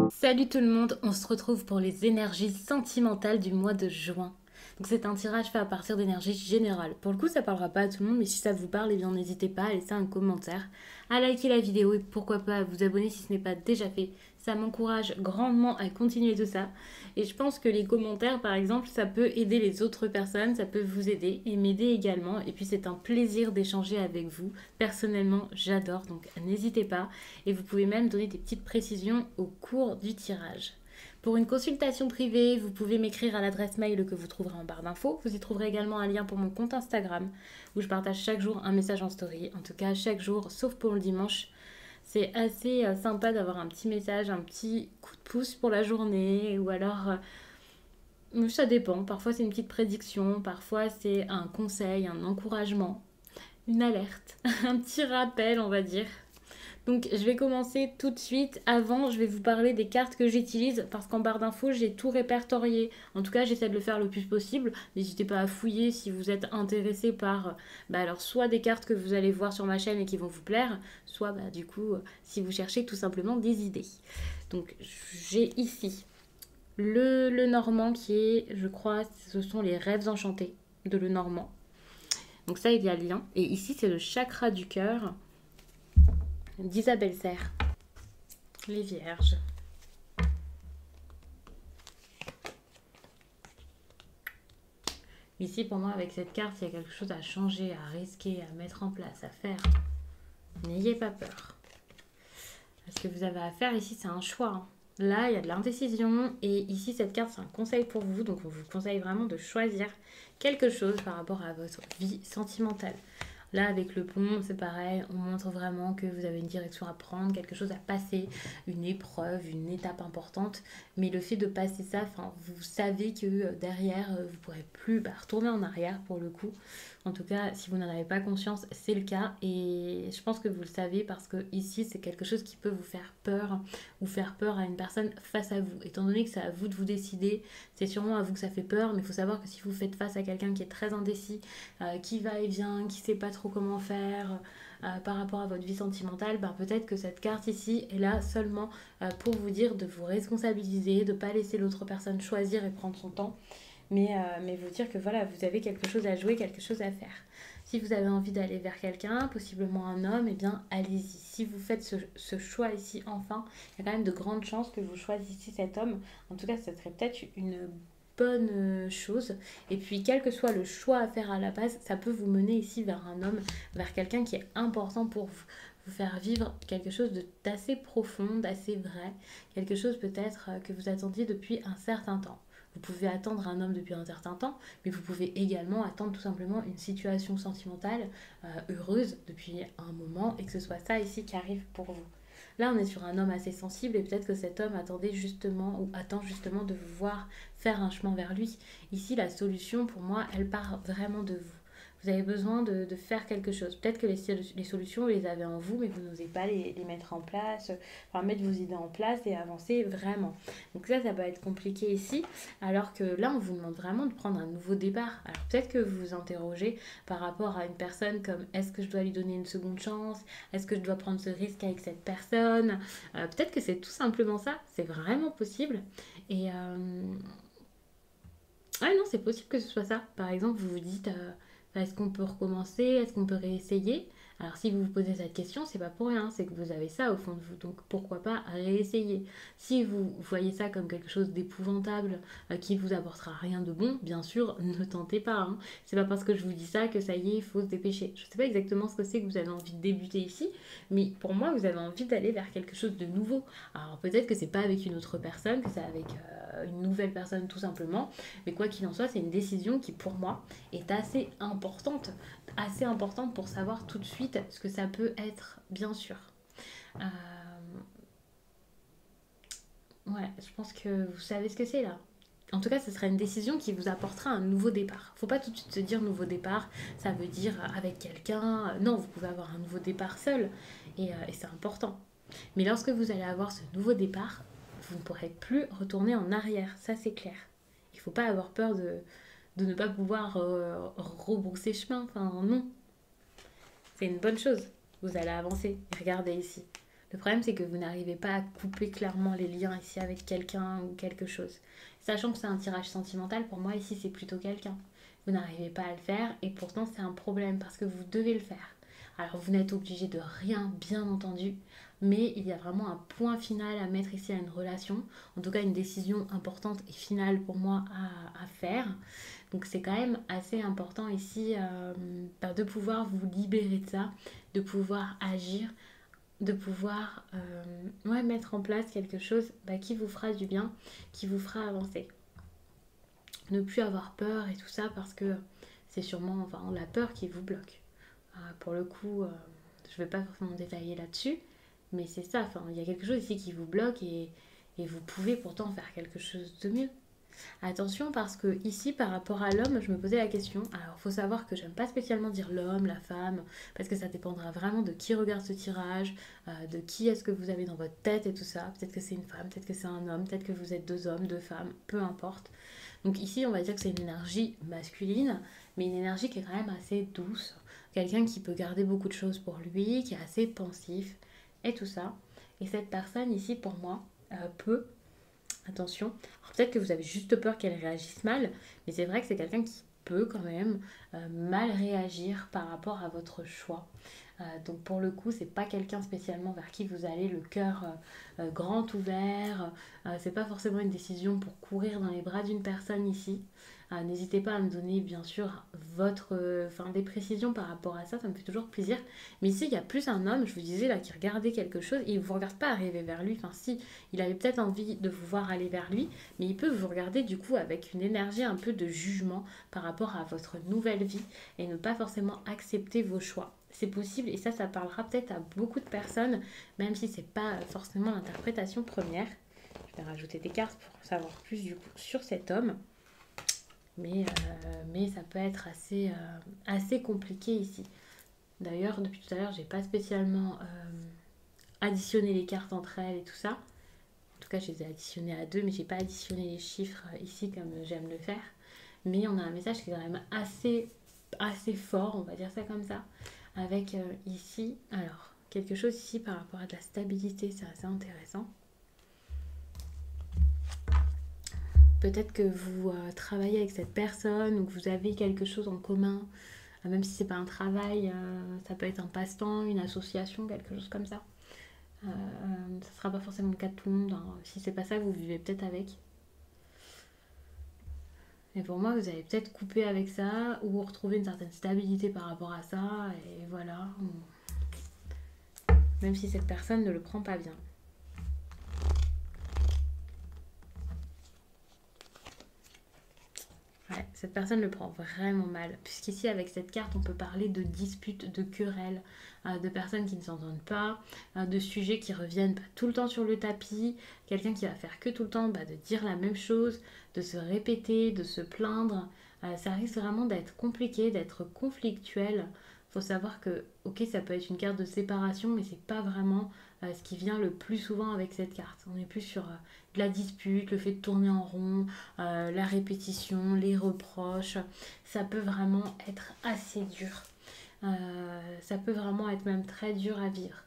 Salut tout le monde, on se retrouve pour les énergies sentimentales du mois de juin. Donc c'est un tirage fait à partir d'énergie générale. Pour le coup, ça parlera pas à tout le monde, mais si ça vous parle, eh bien n'hésitez pas à laisser un commentaire, à liker la vidéo et pourquoi pas à vous abonner si ce n'est pas déjà fait. Ça m'encourage grandement à continuer tout ça. Et je pense que les commentaires, par exemple, ça peut aider les autres personnes, ça peut vous aider et m'aider également. Et puis c'est un plaisir d'échanger avec vous. Personnellement, j'adore, donc n'hésitez pas. Et vous pouvez même donner des petites précisions au cours du tirage. Pour une consultation privée, vous pouvez m'écrire à l'adresse mail que vous trouverez en barre d'infos. Vous y trouverez également un lien pour mon compte Instagram où je partage chaque jour un message en story. En tout cas, chaque jour, sauf pour le dimanche. C'est assez sympa d'avoir un petit message, un petit coup de pouce pour la journée ou alors ça dépend. Parfois c'est une petite prédiction, parfois c'est un conseil, un encouragement, une alerte, un petit rappel on va dire. Donc je vais commencer tout de suite. Avant, je vais vous parler des cartes que j'utilise parce qu'en barre d'infos, j'ai tout répertorié. En tout cas, j'essaie de le faire le plus possible. N'hésitez pas à fouiller si vous êtes intéressé par alors soit des cartes que vous allez voir sur ma chaîne et qui vont vous plaire, soit du coup si vous cherchez tout simplement des idées. Donc j'ai ici le Normand qui est, je crois, ce sont les rêves enchantés de le Normand. Donc ça, il y a le lien. Et ici, c'est le chakra du cœur d'Isabelle Serre. Les Vierges. Ici, pour moi, avec cette carte, il y a quelque chose à changer, à risquer, à mettre en place, à faire. N'ayez pas peur. Ce que vous avez à faire ici, c'est un choix. Là, il y a de l'indécision. Et ici, cette carte, c'est un conseil pour vous. Donc, on vous conseille vraiment de choisir quelque chose par rapport à votre vie sentimentale. Là, avec le pont, c'est pareil, on montre vraiment que vous avez une direction à prendre, quelque chose à passer, une épreuve, une étape importante. Mais le fait de passer ça, vous savez que derrière, vous ne pourrez plus retourner en arrière pour le coup. En tout cas, si vous n'en avez pas conscience, c'est le cas. Et je pense que vous le savez parce que ici, c'est quelque chose qui peut vous faire peur ou faire peur à une personne face à vous. Étant donné que c'est à vous de vous décider, c'est sûrement à vous que ça fait peur. Mais il faut savoir que si vous faites face à quelqu'un qui est très indécis, qui va et vient, qui ne sait pas trop comment faire par rapport à votre vie sentimentale, peut-être que cette carte ici est là seulement pour vous dire de vous responsabiliser, de ne pas laisser l'autre personne choisir et prendre son temps, mais vous dire que voilà, vous avez quelque chose à jouer, quelque chose à faire. Si vous avez envie d'aller vers quelqu'un, possiblement un homme, eh bien allez-y. Si vous faites ce choix ici enfin, il y a quand même de grandes chances que vous choisissiez cet homme. En tout cas, ça serait peut-être une bonne chose. Et puis, quel que soit le choix à faire à la base, ça peut vous mener ici vers un homme, vers quelqu'un qui est important pour vous. Vous faire vivre quelque chose d'assez profond, d'assez vrai, quelque chose peut-être que vous attendiez depuis un certain temps. Vous pouvez attendre un homme depuis un certain temps, mais vous pouvez également attendre tout simplement une situation sentimentale heureuse depuis un moment et que ce soit ça ici qui arrive pour vous. Là, on est sur un homme assez sensible et peut-être que cet homme attendait justement ou attend justement de vous voir faire un chemin vers lui. Ici, la solution, pour moi, elle part vraiment de vous. Vous avez besoin de faire quelque chose. Peut-être que les solutions, vous les avez en vous, mais vous n'osez pas les mettre en place, mettre vos idées en place et avancer vraiment. Donc ça peut être compliqué ici, alors que là, on vous demande vraiment de prendre un nouveau départ. Alors peut-être que vous vous interrogez par rapport à une personne comme est-ce que je dois lui donner une seconde chance? Est-ce que je dois prendre ce risque avec cette personne? Peut-être que c'est tout simplement ça, c'est vraiment possible. Et ouais, non, c'est possible que ce soit ça. Par exemple, vous vous dites est-ce qu'on peut recommencer? Est-ce qu'on peut réessayer? Alors, si vous vous posez cette question, c'est pas pour rien, c'est que vous avez ça au fond de vous. Donc, pourquoi pas réessayer? Si vous voyez ça comme quelque chose d'épouvantable qui ne vous apportera rien de bon, bien sûr, ne tentez pas. Hein. C'est pas parce que je vous dis ça que ça y est, il faut se dépêcher. Je sais pas exactement ce que c'est que vous avez envie de débuter ici, mais pour moi, vous avez envie d'aller vers quelque chose de nouveau. Alors, peut-être que c'est pas avec une autre personne, que c'est avec une nouvelle personne tout simplement, mais quoi qu'il en soit, c'est une décision qui, pour moi, est assez importante pour savoir tout de suite ce que ça peut être, bien sûr. Euh, ouais, je pense que vous savez ce que c'est là. En tout cas, ce sera une décision qui vous apportera un nouveau départ. Faut pas tout de suite se dire nouveau départ, ça veut dire avec quelqu'un. Non, vous pouvez avoir un nouveau départ seul et c'est important. Mais lorsque vous allez avoir ce nouveau départ, vous ne pourrez plus retourner en arrière, ça c'est clair. Il ne faut pas avoir peur de ne pas pouvoir rebrousser chemin. Enfin, non, c'est une bonne chose. Vous allez avancer. Regardez ici. Le problème, c'est que vous n'arrivez pas à couper clairement les liens ici avec quelqu'un ou quelque chose. Sachant que c'est un tirage sentimental, pour moi ici c'est plutôt quelqu'un. Vous n'arrivez pas à le faire et pourtant c'est un problème parce que vous devez le faire. Alors vous n'êtes obligé de rien, bien entendu, mais il y a vraiment un point final à mettre ici à une relation, en tout cas une décision importante et finale pour moi à faire. Donc c'est quand même assez important ici de pouvoir vous libérer de ça, de pouvoir agir, de pouvoir mettre en place quelque chose qui vous fera du bien, qui vous fera avancer. Ne plus avoir peur et tout ça parce que c'est sûrement la peur qui vous bloque. Pour le coup, je ne vais pas forcément détailler là-dessus, mais c'est ça, il y a quelque chose ici qui vous bloque et vous pouvez pourtant faire quelque chose de mieux. Attention parce que ici par rapport à l'homme, je me posais la question. Alors il faut savoir que j'aime pas spécialement dire l'homme, la femme, parce que ça dépendra vraiment de qui regarde ce tirage, de qui est-ce que vous avez dans votre tête et tout ça. Peut-être que c'est une femme, peut-être que c'est un homme, peut-être que vous êtes deux hommes, deux femmes, peu importe. Donc ici on va dire que c'est une énergie masculine, mais une énergie qui est quand même assez douce. Quelqu'un qui peut garder beaucoup de choses pour lui, qui est assez pensif et tout ça. Et cette personne ici pour moi peut... Attention, alors peut-être que vous avez juste peur qu'elle réagisse mal, mais c'est vrai que c'est quelqu'un qui peut quand même mal réagir par rapport à votre choix. Donc pour le coup, c'est pas quelqu'un spécialement vers qui vous allez le cœur grand ouvert. C'est pas forcément une décision pour courir dans les bras d'une personne ici. N'hésitez pas à me donner bien sûr des précisions par rapport à ça, ça me fait toujours plaisir. Mais ici, il y a plus un homme, je vous disais là, qui regardait quelque chose, il ne vous regarde pas arriver vers lui. Enfin si, il avait peut-être envie de vous voir aller vers lui, mais il peut vous regarder du coup avec une énergie un peu de jugement par rapport à votre nouvelle vie et ne pas forcément accepter vos choix. C'est possible et ça parlera peut-être à beaucoup de personnes, même si c'est pas forcément l'interprétation première. Je vais rajouter des cartes pour en savoir plus du coup sur cet homme. Mais ça peut être assez compliqué ici. D'ailleurs, depuis tout à l'heure, j'ai pas spécialement additionné les cartes entre elles et tout ça. En tout cas, je les ai additionnées à 2, mais j'ai pas additionné les chiffres ici comme j'aime le faire. Mais on a un message qui est quand même assez fort, on va dire ça comme ça. Avec ici, alors, quelque chose ici par rapport à de la stabilité, c'est assez intéressant. Peut-être que vous travaillez avec cette personne ou que vous avez quelque chose en commun, même si c'est pas un travail, ça peut être un passe-temps, une association, quelque chose comme ça. Ça sera pas forcément le cas de tout le monde, hein. Si c'est pas ça, vous vivez peut-être avec. Et pour moi, vous allez peut-être couper avec ça ou retrouver une certaine stabilité par rapport à ça, et voilà. Même si cette personne ne le prend pas bien. Ouais, cette personne le prend vraiment mal. Puisqu'ici, avec cette carte, on peut parler de disputes, de querelles, de personnes qui ne s'entendent pas, de sujets qui reviennent tout le temps sur le tapis, quelqu'un qui va faire que tout le temps de dire la même chose, de se répéter, de se plaindre. Ça risque vraiment d'être compliqué, d'être conflictuel. Il faut savoir que, ok, ça peut être une carte de séparation, mais c'est pas vraiment ce qui vient le plus souvent avec cette carte. On est plus sur de la dispute, le fait de tourner en rond, la répétition, les reproches. Ça peut vraiment être assez dur. Ça peut vraiment être même très dur à vivre.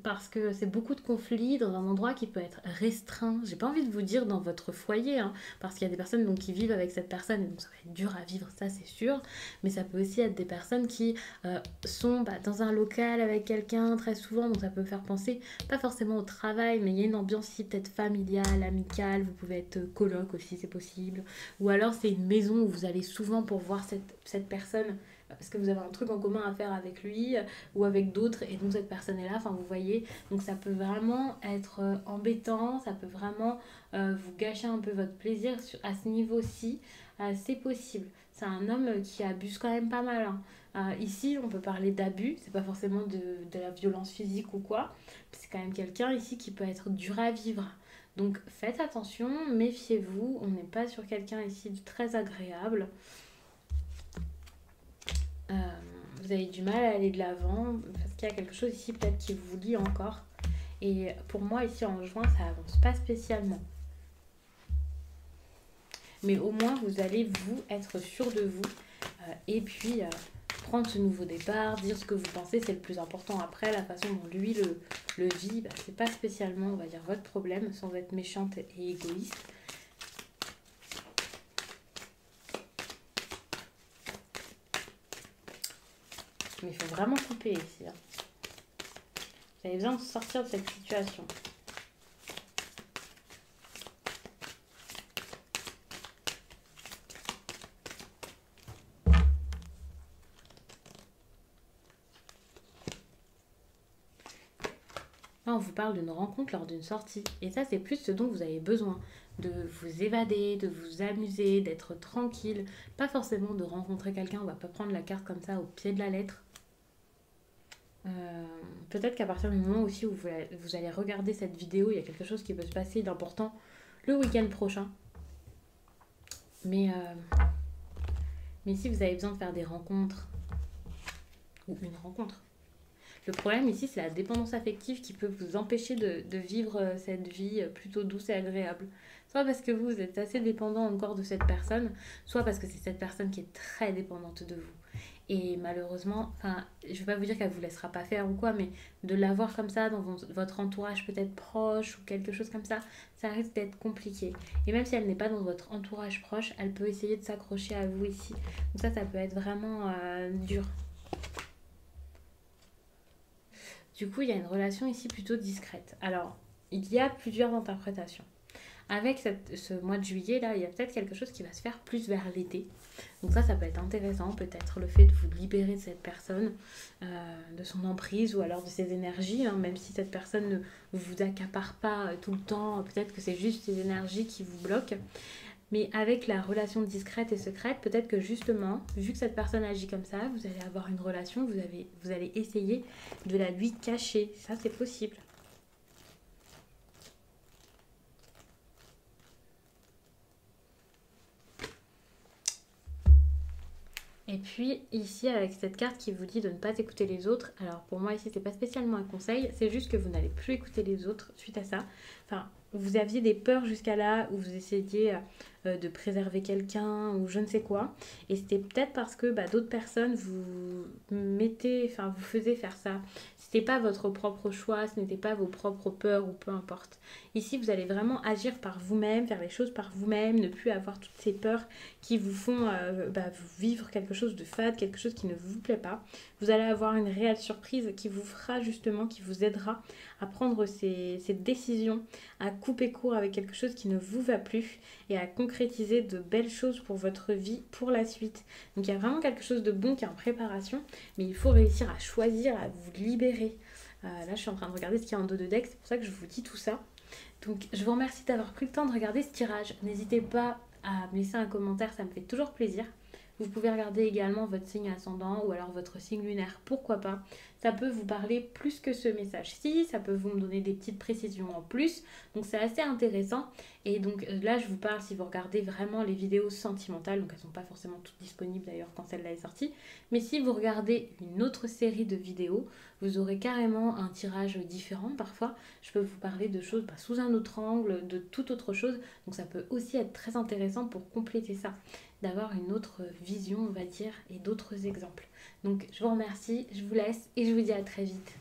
Parce que c'est beaucoup de conflits dans un endroit qui peut être restreint. J'ai pas envie de vous dire dans votre foyer, hein, parce qu'il y a des personnes donc, qui vivent avec cette personne, et donc ça va être dur à vivre, ça c'est sûr. Mais ça peut aussi être des personnes qui sont dans un local avec quelqu'un très souvent, donc ça peut faire penser, pas forcément au travail, mais il y a une ambiance ici peut-être familiale, amicale, vous pouvez être coloc aussi, c'est possible. Ou alors c'est une maison où vous allez souvent pour voir cette personne parce que vous avez un truc en commun à faire avec lui ou avec d'autres et donc cette personne est là, enfin vous voyez, donc ça peut vraiment être embêtant, ça peut vraiment vous gâcher un peu votre plaisir à ce niveau-ci, c'est possible. C'est un homme qui abuse quand même pas mal, hein. Ici on peut parler d'abus, c'est pas forcément de la violence physique ou quoi, c'est quand même quelqu'un ici qui peut être dur à vivre. Donc faites attention, méfiez-vous, on n'est pas sur quelqu'un ici de très agréable. Vous avez du mal à aller de l'avant parce qu'il y a quelque chose ici peut-être qui vous lie encore. Et pour moi ici en juin ça avance pas spécialement. Mais au moins vous allez vous être sûr de vous et puis prendre ce nouveau départ, dire ce que vous pensez, c'est le plus important. Après, la façon dont lui le vit, bah, c'est pas spécialement, on va dire, votre problème, sans être méchante et égoïste. Mais il faut vraiment couper ici. Hein. Vous avez besoin de sortir de cette situation. Là, on vous parle d'une rencontre lors d'une sortie. Et ça, c'est plus ce dont vous avez besoin. De vous évader, de vous amuser, d'être tranquille. Pas forcément de rencontrer quelqu'un. On va pas prendre la carte comme ça au pied de la lettre. Peut-être qu'à partir du moment aussi où vous allez regarder cette vidéo, il y a quelque chose qui peut se passer d'important le week-end prochain. Mais si vous avez besoin de faire des rencontres, ou une rencontre, le problème ici, c'est la dépendance affective qui peut vous empêcher de vivre cette vie plutôt douce et agréable. Soit parce que vous êtes assez dépendant encore de cette personne, soit parce que c'est cette personne qui est très dépendante de vous. Et malheureusement, enfin, je ne vais pas vous dire qu'elle ne vous laissera pas faire ou quoi, mais de l'avoir comme ça dans votre entourage peut-être proche ou quelque chose comme ça risque d'être compliqué. Et même si elle n'est pas dans votre entourage proche, elle peut essayer de s'accrocher à vous ici. Donc ça peut être vraiment dur. Du coup, il y a une relation ici plutôt discrète. Alors, il y a plusieurs interprétations. Avec ce mois de juillet, là, il y a peut-être quelque chose qui va se faire plus vers l'été. Donc ça peut être intéressant. Peut-être le fait de vous libérer de cette personne, de son emprise ou alors de ses énergies. Hein, même si cette personne ne vous accapare pas tout le temps, peut-être que c'est juste ses énergies qui vous bloquent. Mais avec la relation discrète et secrète, peut-être que justement, vu que cette personne agit comme ça, vous allez avoir une relation, vous allez essayer de la lui cacher. Ça, c'est possible. Et puis ici avec cette carte qui vous dit de ne pas écouter les autres, alors pour moi ici c'est pas spécialement un conseil, c'est juste que vous n'allez plus écouter les autres suite à ça. Enfin, vous aviez des peurs jusqu'à là où vous essayiez de préserver quelqu'un ou je ne sais quoi, et c'était peut-être parce que d'autres personnes vous faisaient faire ça. C'était pas votre propre choix, ce n'était pas vos propres peurs ou peu importe. Ici, vous allez vraiment agir par vous-même, faire les choses par vous-même, ne plus avoir toutes ces peurs qui vous font vivre quelque chose de fade, quelque chose qui ne vous plaît pas. Vous allez avoir une réelle surprise qui vous fera justement, qui vous aidera à prendre ces décisions, à couper court avec quelque chose qui ne vous va plus et à concrétiser de belles choses pour votre vie, pour la suite. Donc il y a vraiment quelque chose de bon qui est en préparation, mais il faut réussir à choisir, à vous libérer. Là, je suis en train de regarder ce qu'il y a en dos de deck, c'est pour ça que je vous dis tout ça. Donc, je vous remercie d'avoir pris le temps de regarder ce tirage. N'hésitez pas à me laisser un commentaire, ça me fait toujours plaisir. Vous pouvez regarder également votre signe ascendant ou alors votre signe lunaire, pourquoi pas. Ça peut vous parler plus que ce message-ci, ça peut vous me donner des petites précisions en plus. Donc c'est assez intéressant. Et donc là, je vous parle si vous regardez vraiment les vidéos sentimentales, donc elles ne sont pas forcément toutes disponibles d'ailleurs quand celle-là est sortie. Mais si vous regardez une autre série de vidéos, vous aurez carrément un tirage différent parfois. Je peux vous parler de choses sous un autre angle, de toute autre chose. Donc ça peut aussi être très intéressant pour compléter ça, d'avoir une autre vision, on va dire, et d'autres exemples. Donc je vous remercie, je vous laisse et je vous dis à très vite.